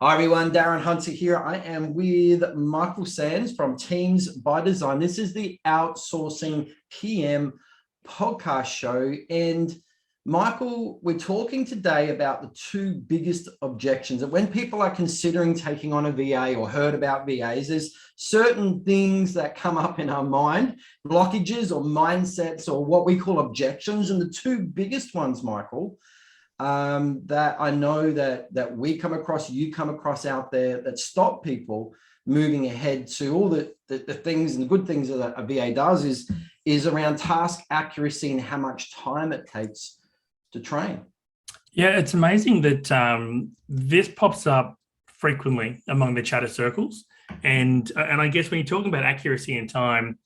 Hi everyone, Darren Hunter here. I am with Michael Sanz from Teams by Design. This is the Outsourcing PM podcast show. And Michael, we're talking today about the two biggest objections. That when people are considering taking on a VA or heard about VAs, there's certain things that come up in our mind, blockages or mindsets or what we call objections. And the two biggest ones, Michael, that I know that we come across, you come across out there that stop people moving ahead to all the things and the good things that a VA does is around task accuracy and how much time it takes to train. Yeah, it's amazing that this pops up frequently among the chatter circles. And I guess when you're talking about accuracy and time,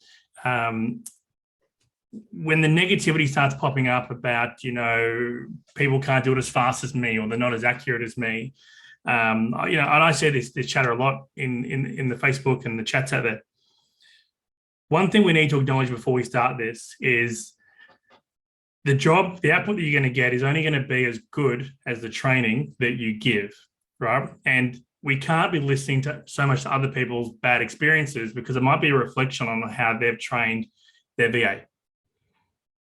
when the negativity starts popping up about, people can't do it as fast as me or they're not as accurate as me, and I say this chatter a lot in the Facebook and the chats out there. One thing we need to acknowledge before we start this is the output that you're going to get is only going to be as good as the training that you give, right? And we can't be listening to so much to other people's bad experiences because it might be a reflection on how they've trained their VA.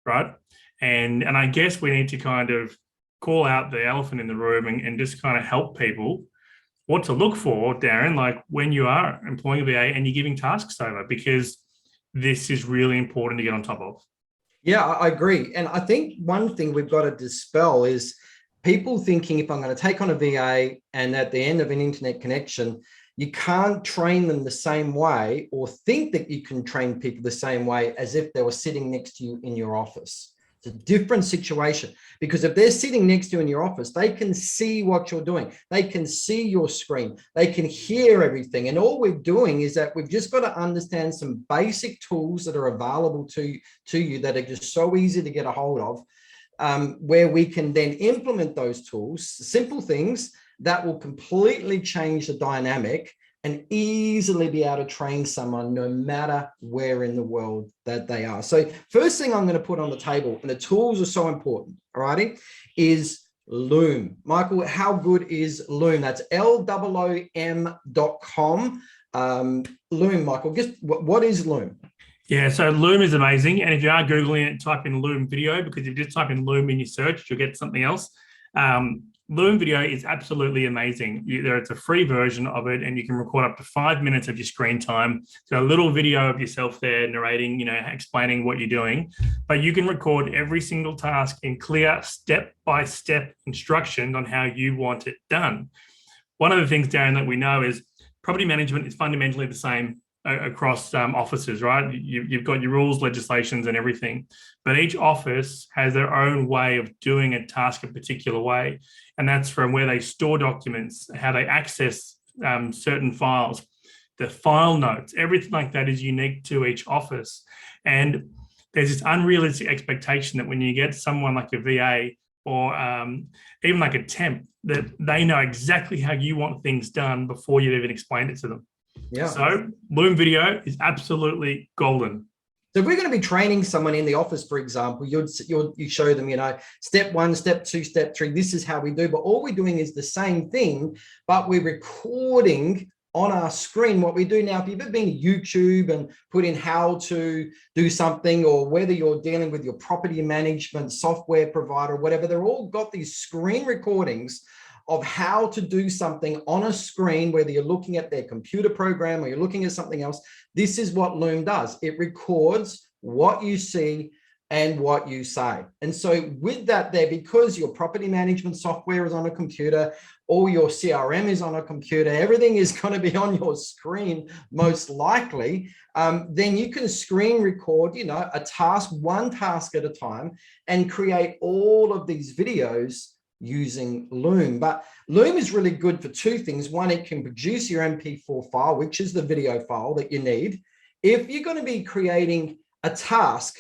Right. And I guess we need to kind of call out the elephant in the room and just kind of help people what to look for, Darren, like when you are employing a VA and you're giving tasks over, because this is really important to get on top of. Yeah, I agree. And I think one thing we've got to dispel is people thinking if I'm going to take on a VA and at the end of an internet connection, you can't train them the same way or think that you can train people the same way as if they were sitting next to you in your office. It's a different situation because if they're sitting next to you in your office, they can see what you're doing. They can see your screen. They can hear everything. And all we're doing is that we've just got to understand some basic tools that are available to you that are just so easy to get a hold of, where we can then implement those tools, simple things that will completely change the dynamic and easily be able to train someone no matter where in the world that they are. So first thing I'm going to put on the table, and the tools are so important, all righty, is Loom. Michael, how good is Loom? That's LOOM.com. Loom, Michael, what is Loom? Yeah, so Loom is amazing. And if you are Googling it, type in Loom video, because if you just type in Loom in your search, you'll get something else. Loom video is absolutely amazing. It's a free version of it, and you can record up to 5 minutes of your screen time. So a little video of yourself there narrating, explaining what you're doing. But you can record every single task in clear step-by-step instructions on how you want it done. One of the things, Darren, that we know is property management is fundamentally the same across offices, right? You've got your rules, legislations, and everything, but each office has their own way of doing a task a particular way, and that's from where they store documents, how they access certain files, the file notes, everything like that is unique to each office. And there's this unrealistic expectation that when you get someone like a VA or even like a temp, that they know exactly how you want things done before you've even explained it to them. Yeah. So Loom video is absolutely golden. So if we're going to be training someone in the office, for example, you show them, step 1, step 2, step 3, this is how we do. But all we're doing is the same thing, but we're recording on our screen what we do now. If you've ever been to YouTube and put in how to do something, or whether you're dealing with your property management software provider, whatever, they're all got these screen recordings of how to do something on a screen, whether you're looking at their computer program or you're looking at something else. This is what Loom does. It records what you see and what you say. And so with that there, because your property management software is on a computer, or your CRM is on a computer, everything is going to be on your screen, most likely, then you can screen record, one task at a time, and create all of these videos using Loom. But Loom is really good for two things. One, it can produce your MP4 file, which is the video file that you need. If you're going to be creating a task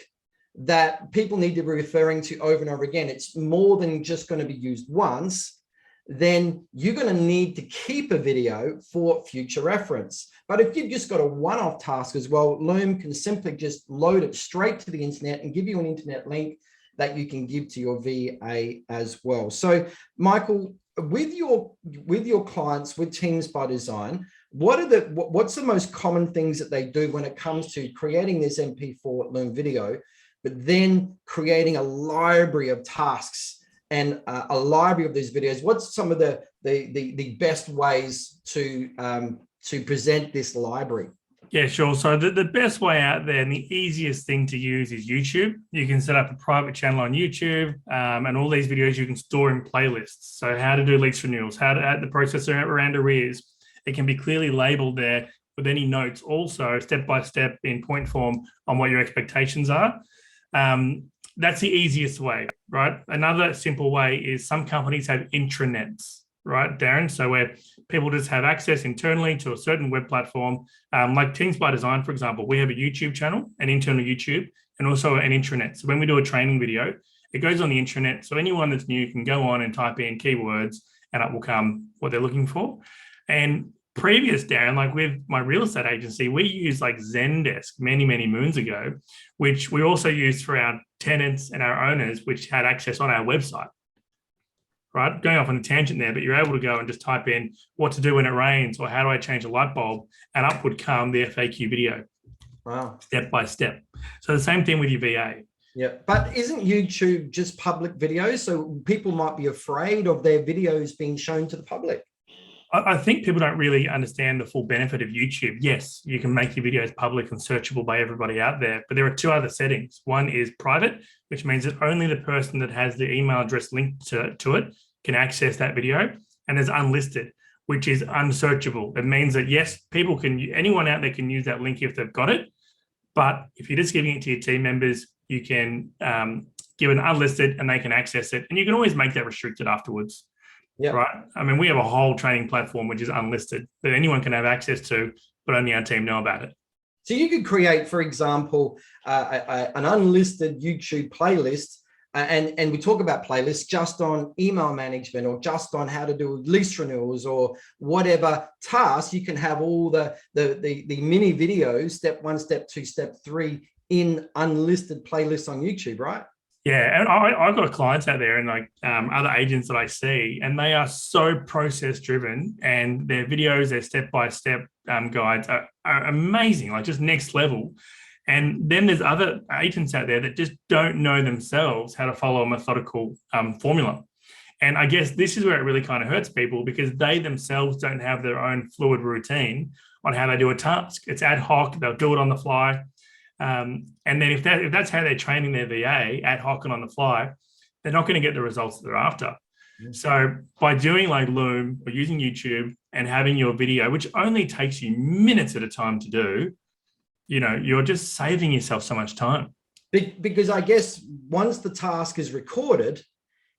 that people need to be referring to over and over again, it's more than just going to be used once, then you're going to need to keep a video for future reference. But if you've just got a one-off task as well, Loom can simply just load it straight to the internet and give you an internet link that you can give to your VA as well. So Michael, with your clients with Teams by Design, what's the most common things that they do when it comes to creating this MP4 Loom video, but then creating a library of tasks and a library of these videos? What's some of the best ways to present this library? Yeah, sure. So the best way out there and the easiest thing to use is YouTube. You can set up a private channel on YouTube, and all these videos you can store in playlists. So how to do lease renewals, how to add the process around arrears. It can be clearly labeled there with any notes, also step-by-step in point form on what your expectations are. That's the easiest way, right? Another simple way is some companies have intranets, right, Darren? So where people just have access internally to a certain web platform, like Teams by Design, for example. We have a YouTube channel, an internal YouTube, and also an intranet. So when we do a training video, it goes on the intranet. So anyone that's new can go on and type in keywords and it will come what they're looking for. And previous, Darren, like with my real estate agency, we used like Zendesk many, many moons ago, which we also used for our tenants and our owners, which had access on our website. Right, going off on a tangent there, but you're able to go and just type in what to do when it rains or how do I change a light bulb, and up would come the FAQ video. Wow. Step by step. So the same thing with your VA. Yeah, but isn't YouTube just public videos? So people might be afraid of their videos being shown to the public. I think people don't really understand the full benefit of YouTube. Yes, you can make your videos public and searchable by everybody out there, but there are two other settings. One is private, which means that only the person that has the email address linked to it can access that video. And there's unlisted, which is unsearchable. It means that, yes, anyone out there can use that link if they've got it. But if you're just giving it to your team members, you can give an unlisted and they can access it. And you can always make that restricted afterwards. Yeah. Right. I mean, we have a whole training platform which is unlisted that anyone can have access to, but only our team know about it. So you could create, for example, an unlisted YouTube playlist, and we talk about playlists just on email management or just on how to do lease renewals or whatever task. You can have all the mini videos, step 1, step 2, step 3 in unlisted playlists on YouTube, right? Yeah, and I've got clients out there and like other agents that I see, and they are so process driven, and their videos, their step-by-step guides are amazing, like just next level. And then there's other agents out there that just don't know themselves how to follow a methodical formula. And I guess this is where it really kind of hurts people, because they themselves don't have their own fluid routine on how they do a task. It's ad hoc, they'll do it on the fly. And then if that's how they're training their VA, ad hoc and on the fly, they're not going to get the results that they're after. Mm-hmm. So by doing like Loom or using YouTube and having your video, which only takes you minutes at a time to do, you know, you're just saving yourself so much time. Because I guess once the task is recorded,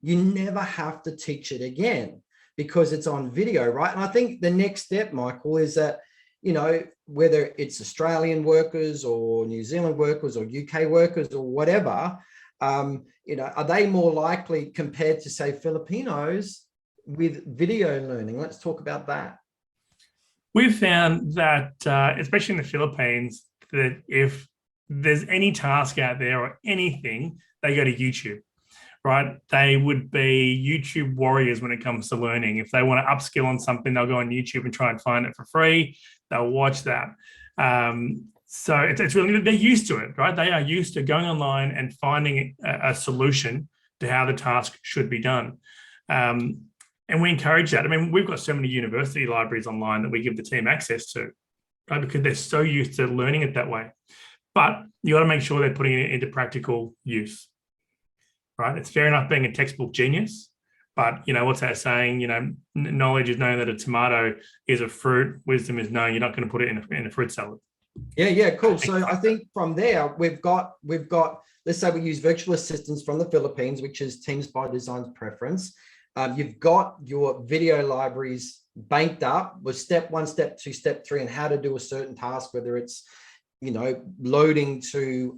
you never have to teach it again because it's on video, right? And I think the next step, Michael, is that, you know, whether it's Australian workers or New Zealand workers or UK workers or whatever, you know, are they more likely compared to, say, Filipinos with video learning? Let's talk about that. We've found that, especially in the Philippines, that if there's any task out there or anything, they go to YouTube, right? They would be YouTube warriors when it comes to learning. If they want to upskill on something, they'll go on YouTube and try and find it for free. They'll watch that. So it's really, they're used to it, right? They are used to going online and finding a solution to how the task should be done. And we encourage that. I mean, we've got so many university libraries online that we give the team access to, right? Because they're so used to learning it that way. But you got to make sure they're putting it into practical use, right? It's fair enough being a textbook genius, but, you know, what's that saying? You know, knowledge is knowing that a tomato is a fruit. Wisdom is knowing you're not going to put it in a fruit salad. Yeah, cool. So I think from there, we've got, let's say we use virtual assistants from the Philippines, which is Teams by Design's preference. You've got your video libraries banked up with step 1, step 2, step 3, and how to do a certain task, whether it's, you know, loading to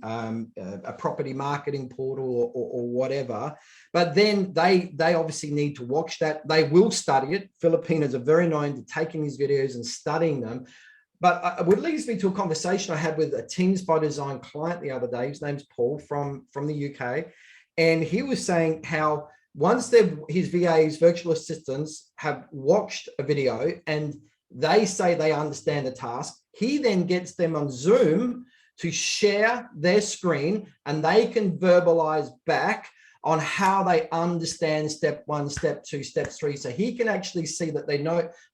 a property marketing portal or whatever. But then they obviously need to watch that. They will study it. Filipinos are very known to taking these videos and studying them. But it leads me to a conversation I had with a Teams by Design client the other day. His name's Paul from the UK. And he was saying how once his VAs, virtual assistants, have watched a video and they say they understand the task, he then gets them on Zoom to share their screen, and they can verbalize back on how they understand step 1, step 2, step 3. So he can actually see that they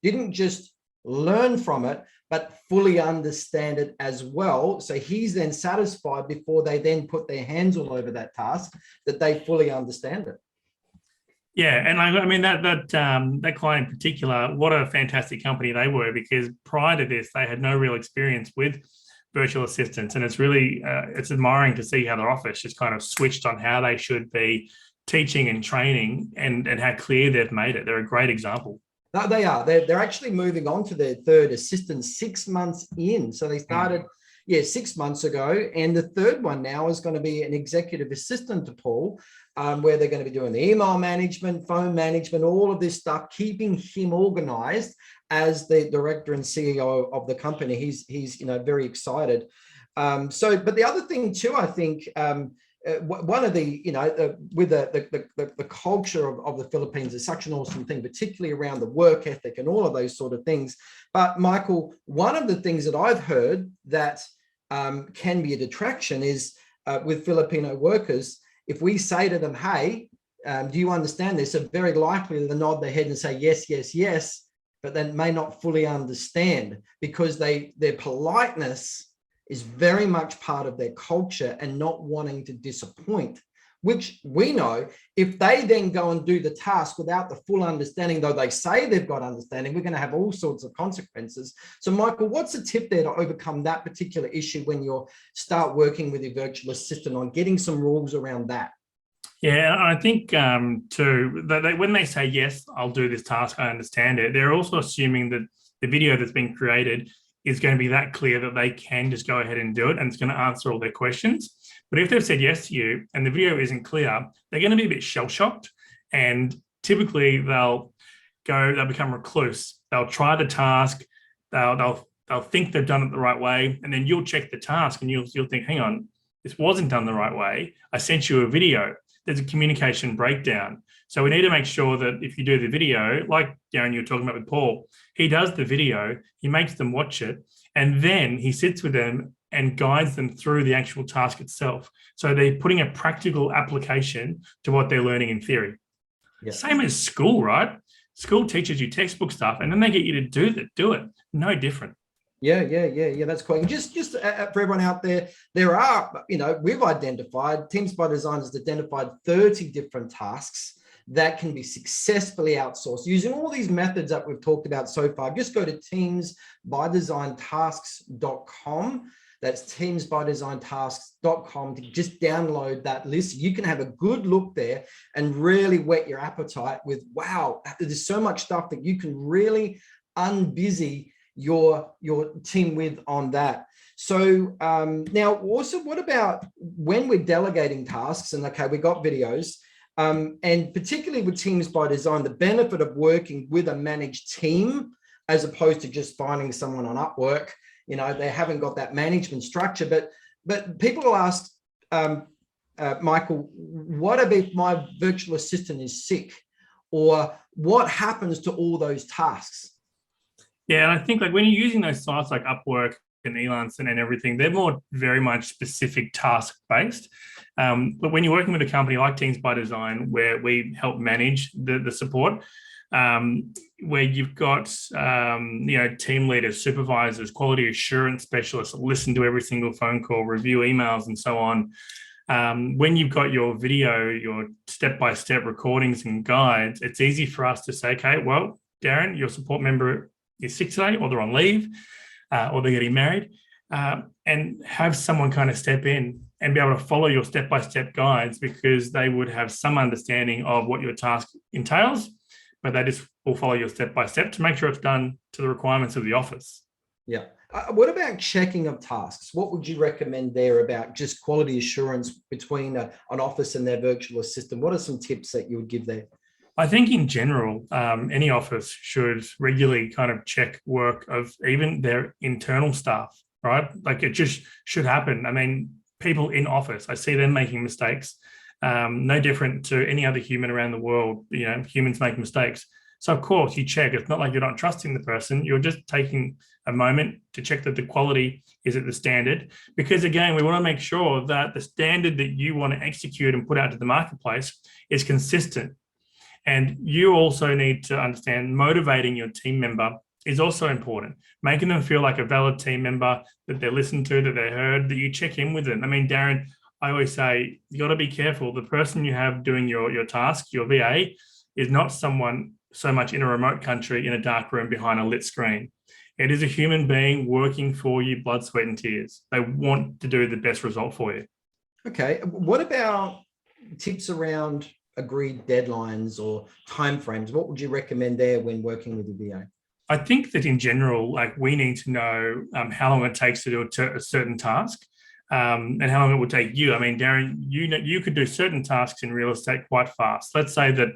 didn't just learn from it, but fully understand it as well. So he's then satisfied before they then put their hands all over that task, that they fully understand it. Yeah, and I mean that client in particular, what a fantastic company they were, because prior to this, they had no real experience with virtual assistants, and it's really it's admiring to see how their office just kind of switched on how they should be teaching and training, and how clear they've made it. They're a great example. No, they are. They're actually moving on to their third assistant 6 months in. So they started, 6 months ago, and the third one now is going to be an executive assistant to Paul, where they're going to be doing the email management, phone management, all of this stuff, keeping him organized as the director and CEO of the company. He's very excited. But the other thing too, I think, one of the, with the culture of the Philippines is such an awesome thing, particularly around the work ethic and all of those sort of things. But Michael, one of the things that I've heard that can be a detraction is with Filipino workers, if we say to them, hey, do you understand this? They're very likely to nod their head and say, yes, yes, yes, but they may not fully understand, because their politeness is very much part of their culture and not wanting to disappoint, which we know if they then go and do the task without the full understanding, though they say they've got understanding, we're going to have all sorts of consequences. So Michael, what's a tip there to overcome that particular issue when you start working with your virtual assistant on getting some rules around that? Yeah, I think too, that when they say, yes, I'll do this task, I understand it, they're also assuming that the video that's been created is going to be that clear that they can just go ahead and do it, and it's going to answer all their questions. But if they've said yes to you and the video isn't clear, they're going to be a bit shell-shocked, and typically they'll become recluse. They'll try the task, they'll think they've done it the right way, and then you'll check the task and you'll think, hang on, this wasn't done the right way. I sent you a video. There's a communication breakdown. So we need to make sure that if you do the video, like Darren, you were talking about with Paul, he does the video, he makes them watch it, and then he sits with them and guides them through the actual task itself. So they're putting a practical application to what they're learning in theory. Yeah. Same as school, right? School teaches you textbook stuff, and then they get you to do it. No different. Yeah. That's quite. Just for everyone out there, there are, we've identified, Teams by Design has identified 30 different tasks that can be successfully outsourced using all these methods that we've talked about so far. Just go to teamsbydesigntasks.com. That's teamsbydesigntasks.com to just download that list. You can have a good look there and really whet your appetite with, wow, there's so much stuff that you can really unbusy your team with on that. So now also, what about when we're delegating tasks? And okay, we got videos, and particularly with Teams by Design, the benefit of working with a managed team as opposed to just finding someone on Upwork. They haven't got that management structure, but people will ask, Michael, what if my virtual assistant is sick, or what happens to all those tasks? Yeah, and I think like when you're using those sites like Upwork and Elance and everything, they're more very much specific task based. But when you're working with a company like Teams by Design, where we help manage the support, where you've got team leaders, supervisors, quality assurance specialists, listen to every single phone call, review emails, and so on. When you've got your video, your step-by-step recordings and guides, it's easy for us to say, okay, well, Darren, your support member is sick today, or they're on leave, or they're getting married, and have someone kind of step in and be able to follow your step-by-step guides, because they would have some understanding of what your task entails, but they just will follow your step-by-step to make sure it's done to the requirements of the office. Yeah. What about checking of tasks? What would you recommend there about just quality assurance between an office and their virtual assistant? What are some tips that you would give there? I think in general, any office should regularly kind of check work of even their internal staff, right? Like it just should happen. I mean, people in office, I see them making mistakes. no different to any other human around the world. Humans make mistakes. So of course you check. It's not like you're not trusting the person. You're just taking a moment to check that the quality is at the standard. Because again, we want to make sure that the standard that you want to execute and put out to the marketplace is consistent. And you also need to understand motivating your team member is also important. Making them feel like a valid team member, that they're listened to, that they're heard, that you check in with them. I mean, Darren, I always say, you got to be careful. The person you have doing your task, your VA, is not someone so much in a remote country in a dark room behind a lit screen. It is a human being working for you, blood, sweat, and tears. They want to do the best result for you. Okay. What about tips around agreed deadlines or timeframes? What would you recommend there when working with your VA? I think that in general, like, we need to know how long it takes to do a certain task, and how long it would take you. I mean, Darren, you could do certain tasks in real estate quite fast. Let's say that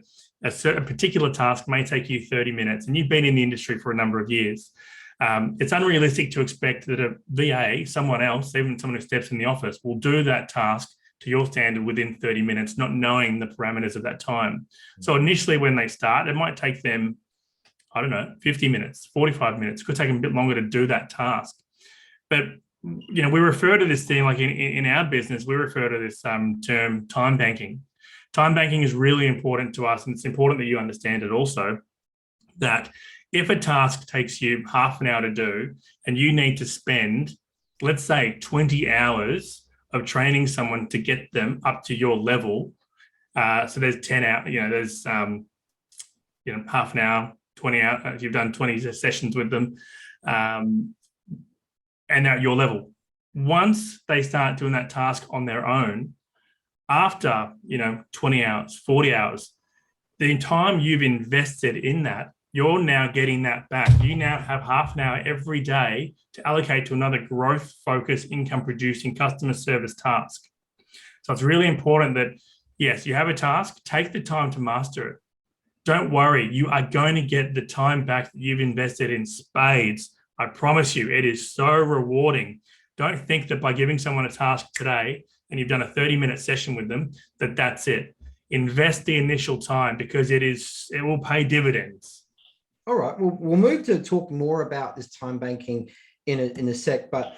a particular task may take you 30 minutes, and you've been in the industry for a number of years. It's unrealistic to expect that a VA, someone else, even someone who steps in the office, will do that task to your standard within 30 minutes, not knowing the parameters of that time. So initially when they start, it might take them, I don't know, 50 minutes, 45 minutes. It could take them a bit longer to do that task. But, we refer to this thing, like in our business, we refer to this term time banking. Time banking is really important to us, and it's important that you understand it also, that if a task takes you half an hour to do and you need to spend, let's say, 20 hours of training someone to get them up to your level, so there's 10 hours, there's, half an hour, 20 hours, you've done 20 sessions with them, and they're at your level. Once they start doing that task on their own, after 20 hours, 40 hours, the time you've invested in that, you're now getting that back. You now have half an hour every day to allocate to another growth focused, income producing customer service task. So it's really important that, yes, you have a task, take the time to master it. Don't worry, you are going to get the time back that you've invested in spades. I promise you, it is so rewarding. Don't think that by giving someone a task today and you've done a 30-minute session with them, that's it. Invest the initial time, because it will pay dividends. All right, we'll move to talk more about this time banking in a sec. But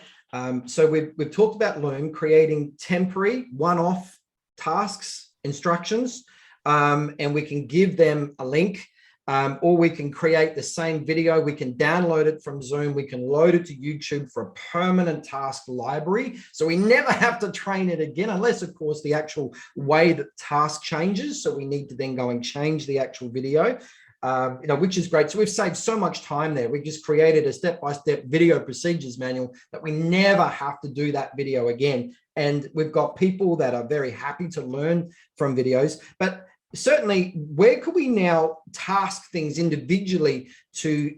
so we've talked about Loom, creating temporary one-off tasks, instructions, and we can give them a link, or we can create the same video. We can download it from Zoom. We can load it to YouTube for a permanent task library. So we never have to train it again, unless, of course, the actual way that the task changes. So we need to then go and change the actual video. Which is great. So we've saved so much time there. We've just created a step-by-step video procedures manual that we never have to do that video again. And we've got people that are very happy to learn from videos. But certainly, where could we now task things individually to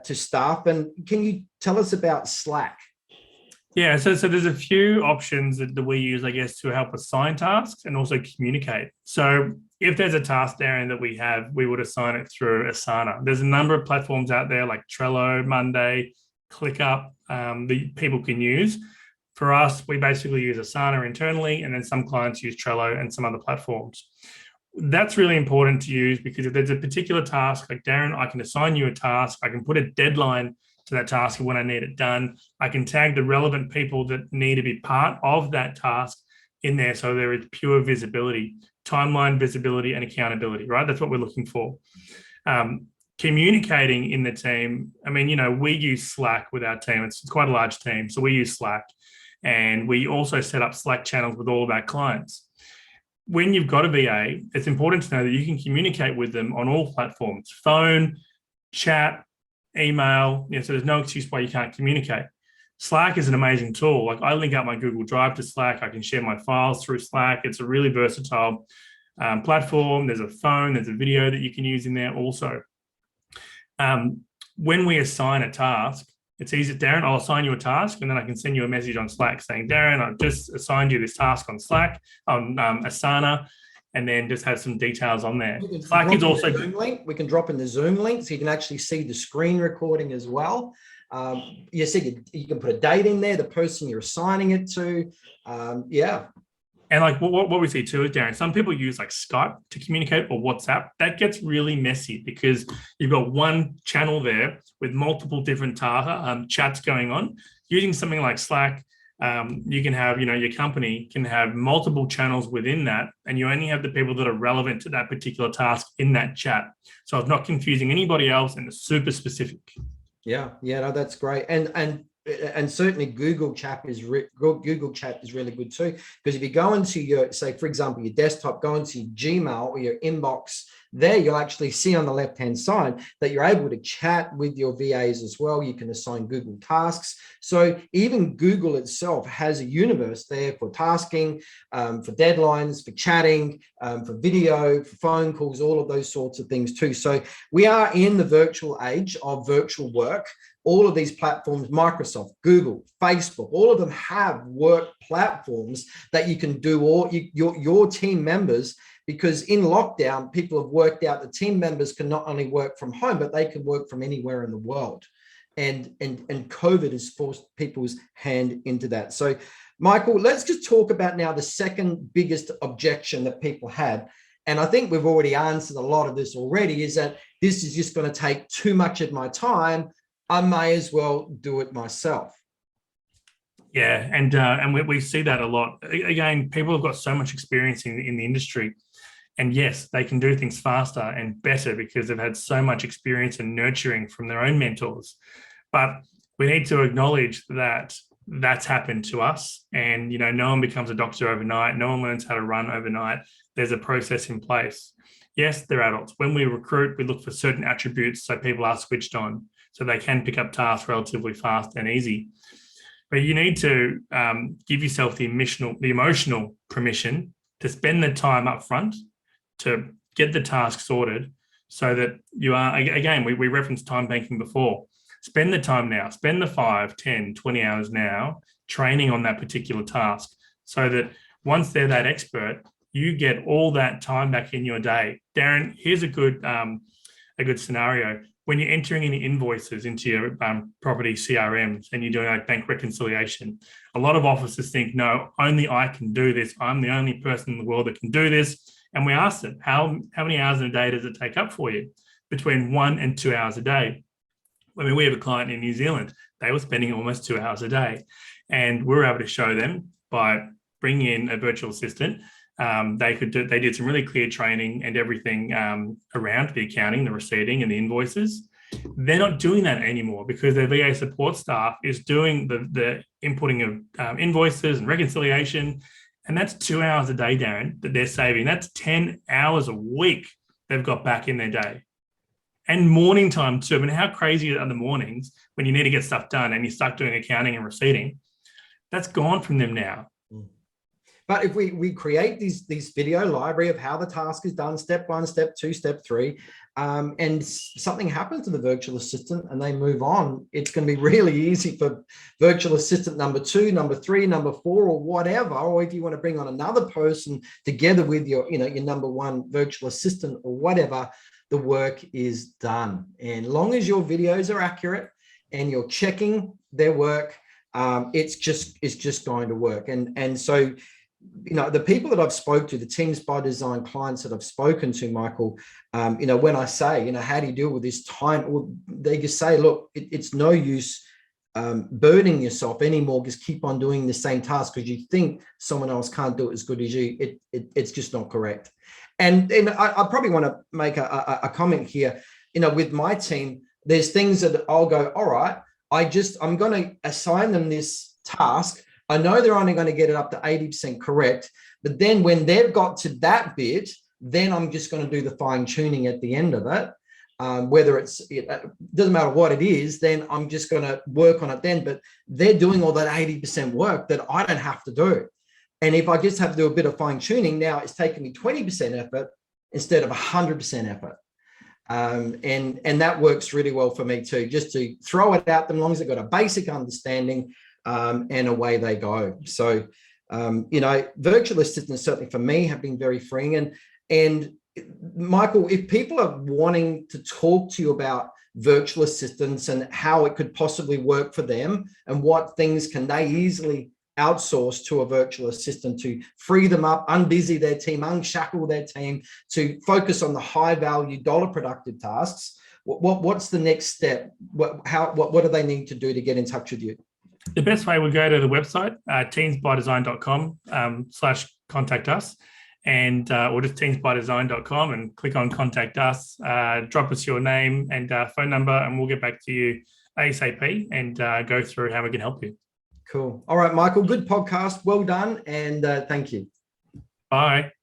staff? And can you tell us about Slack? Yeah, so there's a few options that we use, I guess, to help assign tasks and also communicate. So if there's a task, Darren, that we would assign it through Asana. There's a number of platforms out there like Trello, Monday, ClickUp, that people can use. For us, we basically use Asana internally, and then some clients use Trello and some other platforms. That's really important to use, because if there's a particular task, like Darren, I can assign you a task, I can put a deadline to that task when I need it done. I can tag the relevant people that need to be part of that task in there, so there is pure visibility, timeline visibility, and accountability, right? That's what we're looking for. Communicating in the team, I mean, we use Slack with our team. It's quite a large team, so we use Slack. And we also set up Slack channels with all of our clients. When you've got a VA, it's important to know that you can communicate with them on all platforms: phone, chat, email. So there's no excuse why you can't communicate. Slack is an amazing tool. Like, I link up my Google Drive to Slack. I can share my files through Slack. It's a really versatile platform. There's a phone, there's a video that you can use in there also. When we assign a task, it's easy. Darren, I'll assign you a task, and then I can send you a message on Slack saying, Darren, I've just assigned you this task on Slack, on Asana, and then just have some details on there. Slack is also Zoom link. We can drop in the Zoom link so you can actually see the screen recording as well. You can put a date in there, the person you're assigning it to. Yeah. And like what we see too is, Darren, some people use like Skype to communicate or WhatsApp. That gets really messy because you've got one channel there with multiple different chats going on. Using something like Slack, you can have, your company can have multiple channels within that, and you only have the people that are relevant to that particular task in that chat. So it's not confusing anybody else, and it's super specific. Yeah, no, that's great. And certainly Google Chat is really good too, because if you go into your, say, for example, your desktop, go into your Gmail or your inbox, there you'll actually see on the left-hand side that you're able to chat with your VAs as well. You can assign Google tasks. So even Google itself has a universe there for tasking, for deadlines, for chatting, for video, for phone calls, all of those sorts of things too. So we are in the virtual age of virtual work. All of these platforms, Microsoft, Google, Facebook, all of them have work platforms that you can do all your team members, because in lockdown, people have worked out that team members can not only work from home, but they can work from anywhere in the world. And COVID has forced people's hand into that. So, Michael, let's just talk about now the second biggest objection that people had. And I think we've already answered a lot of this already, is that this is just going to take too much of my time. I may as well do it myself. Yeah, and we see that a lot. Again, people have got so much experience in the industry, and yes, they can do things faster and better because they've had so much experience and nurturing from their own mentors. But we need to acknowledge that that's happened to us, and no one becomes a doctor overnight. No one learns how to run overnight. There's a process in place. Yes, they're adults. When we recruit, we look for certain attributes so people are switched on, so they can pick up tasks relatively fast and easy. But you need to give yourself the emotional permission to spend the time up front to get the task sorted, so that you are, again, we referenced time banking before. Spend the time now, spend the 5, 10, 20 hours now training on that particular task, so that once they're that expert, you get all that time back in your day. Darren, here's a good scenario. When you're entering any invoices into your property CRMs and you're doing like bank reconciliation, a lot of officers think, no, only I can do this. I'm the only person in the world that can do this. And we ask them, how many hours in a day does it take up for you? Between 1 and 2 hours a day. I mean, we have a client in New Zealand. They were spending almost 2 hours a day. And we were able to show them by bringing in a virtual assistant. They did some really clear training and everything around the accounting, the receipting and the invoices. They're not doing that anymore because their VA support staff is doing the inputting of invoices and reconciliation. And that's 2 hours a day, Darren, that they're saving. That's 10 hours a week they've got back in their day. And morning time too. I mean, how crazy are the mornings when you need to get stuff done and you're stuck doing accounting and receipting? That's gone from them now. But if we create these video library of how the task is done, step 1, step 2, step 3, and something happens to the virtual assistant and they move on, it's going to be really easy for virtual assistant number 2, number 3, number 4, or whatever. Or if you want to bring on another person together with your number 1 virtual assistant or whatever, the work is done. And long as your videos are accurate and you're checking their work, it's just going to work. And so, the people that I've spoke to, the Teams by Design clients that I've spoken to, Michael, when I say, how do you deal with this time? Well, they just say, look, it's no use burdening yourself anymore. Just keep on doing the same task because you think someone else can't do it as good as you. It's just not correct. And I probably want to make a comment here. With my team, there's things that I'll go, all right, I'm going to assign them this task. I know they're only going to get it up to 80% correct, but then when they've got to that bit, then I'm just going to do the fine tuning at the end of it. Whether it doesn't matter what it is, then I'm just going to work on it then. But they're doing all that 80% work that I don't have to do. And if I just have to do a bit of fine tuning, now it's taking me 20% effort instead of 100% effort. And that works really well for me too, just to throw it out them as long as they've got a basic understanding. And away they go. So, virtual assistants certainly for me have been very freeing. And Michael, if people are wanting to talk to you about virtual assistants and how it could possibly work for them and what things can they easily outsource to a virtual assistant to free them up, unbusy their team, unshackle their team, to focus on the high value dollar productive tasks, what's the next step? What do they need to do to get in touch with you? The best way would go to the website, teamsbydesign.com/contact us, and or just teamsbydesign.com and click on contact us, drop us your name and phone number, and we'll get back to you ASAP and go through how we can help you. Cool. All right, Michael, good podcast. Well done. And thank you. Bye.